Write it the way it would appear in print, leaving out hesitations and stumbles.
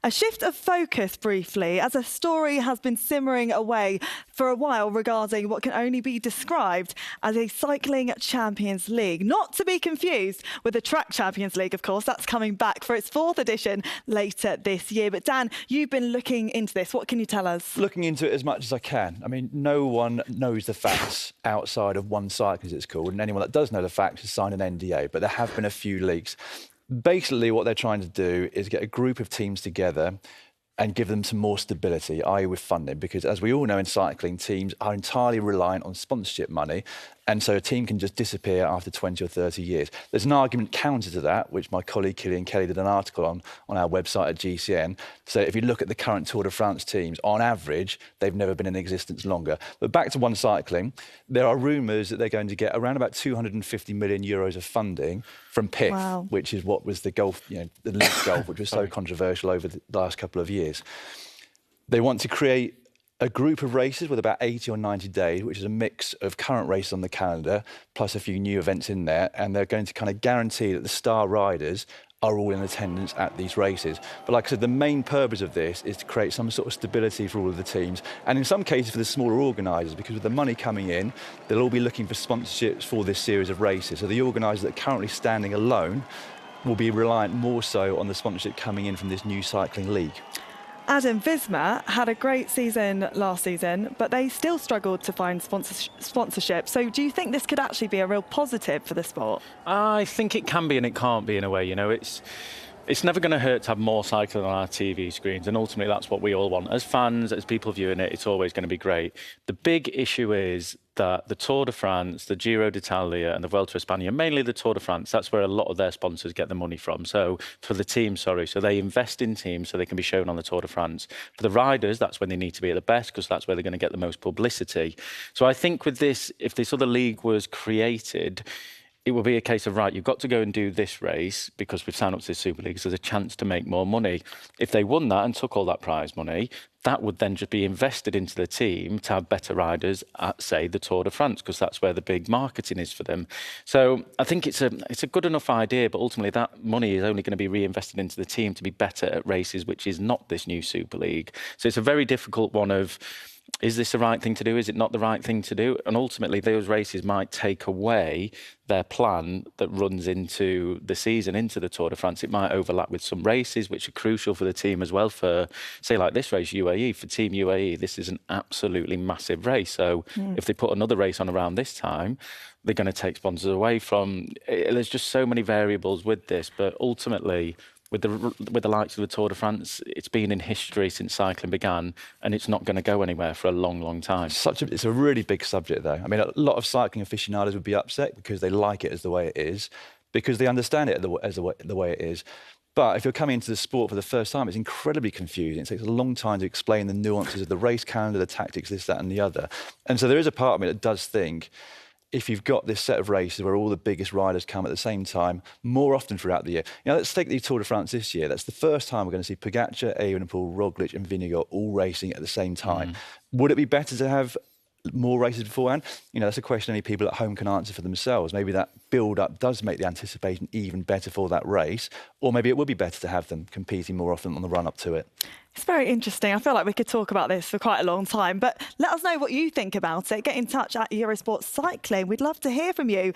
A shift of focus briefly, as a story has been simmering away for a while regarding what can only be described as a cycling Champions League. Not to be confused with the Track Champions League, of course. That's coming back for its 4th edition later this year. But Dan, you've been looking into this. What can you tell us? Looking into it as much as I can. I mean, no one knows the facts outside of One Cycling, as it's called, and anyone that does know the facts has signed an NDA, but there have been a few leaks. Basically, what they're trying to do is get a group of teams together and give them some more stability, i.e. with funding, because as we all know in cycling, teams are entirely reliant on sponsorship money, and so a team can just disappear after 20 or 30 years. There's an argument counter to that, which my colleague Killian Kelly did an article on our website at GCN. So if you look at the current Tour de France teams, on average, they've never been in existence longer. But back to One Cycling, there are rumours that they're going to get around about 250 million euros of funding from PIF, Wow. which is what was the golf, the league golf, which was so controversial over the last couple of years. They want to create a group of races with about 80 or 90 days, which is a mix of current races on the calendar, plus a few new events in there, and they're going to kind of guarantee that the star riders are all in attendance at these races. But like I said, the main purpose of this is to create some sort of stability for all of the teams, and in some cases for the smaller organisers, because with the money coming in, they'll all be looking for sponsorships for this series of races. So the organisers that are currently standing alone will be reliant more so on the sponsorship coming in from this new cycling league. Adam, Visma had a great season last season, but they still struggled to find sponsorship. So do you think this could actually be a real positive for the sport? I think it can be and it can't be in a way. It's never going to hurt to have more cycling on our TV screens, and ultimately that's what we all want. As fans, as people viewing it, it's always going to be great. The big issue is that the Tour de France, the Giro D'Italia and the Vuelta A Espana, mainly the Tour de France, that's where a lot of their sponsors get the money from. So for the teams, so they invest in teams so they can be shown on the Tour de France. For the riders, that's when they need to be at the best, because that's where they're going to get the most publicity. So I think with this, if this other league was created, it will be a case of, right, you've got to go and do this race because we've signed up to the Super League, so there's a chance to make more money. If they won that and took all that prize money, that would then just be invested into the team to have better riders at, say, the Tour de France, because that's where the big marketing is for them. So I think it's a good enough idea, but ultimately that money is only going to be reinvested into the team to be better at races, which is not this new Super League. So it's a very difficult one of, is this the right thing to do? Is it not the right thing to do? And ultimately, those races might take away their plan that runs into the season, into the Tour de France. It might overlap with some races, which are crucial for the team as well. For, say, like this race, UAE, for Team UAE, this is an absolutely massive race. So if they put another race on around this time, they're going to take sponsors away from. There's just so many variables with this, but ultimately, with the likes of the Tour de France, it's been in history since cycling began, and it's not going to go anywhere for a long, long time. It's a really big subject, though. I mean, a lot of cycling aficionados would be upset because they like it as the way it is, because they understand it as the way it is. But if you're coming into the sport for the first time, it's incredibly confusing. It takes a long time to explain the nuances of the race calendar, the tactics, this, that, and the other. And so there is a part of me that does think, if you've got this set of races where all the biggest riders come at the same time, more often throughout the year. Let's take the Tour de France this year. That's the first time we're going to see Pogacar, Evenepoel, Roglic and Vingegaard all racing at the same time. Would it be better to have more races beforehand? That's a question only people at home can answer for themselves. Maybe that build-up does make the anticipation even better for that race, or maybe it would be better to have them competing more often on the run-up to it. It's very interesting. I feel like we could talk about this for quite a long time, but let us know what you think about it. Get in touch at Eurosport Cycling. We'd love to hear from you.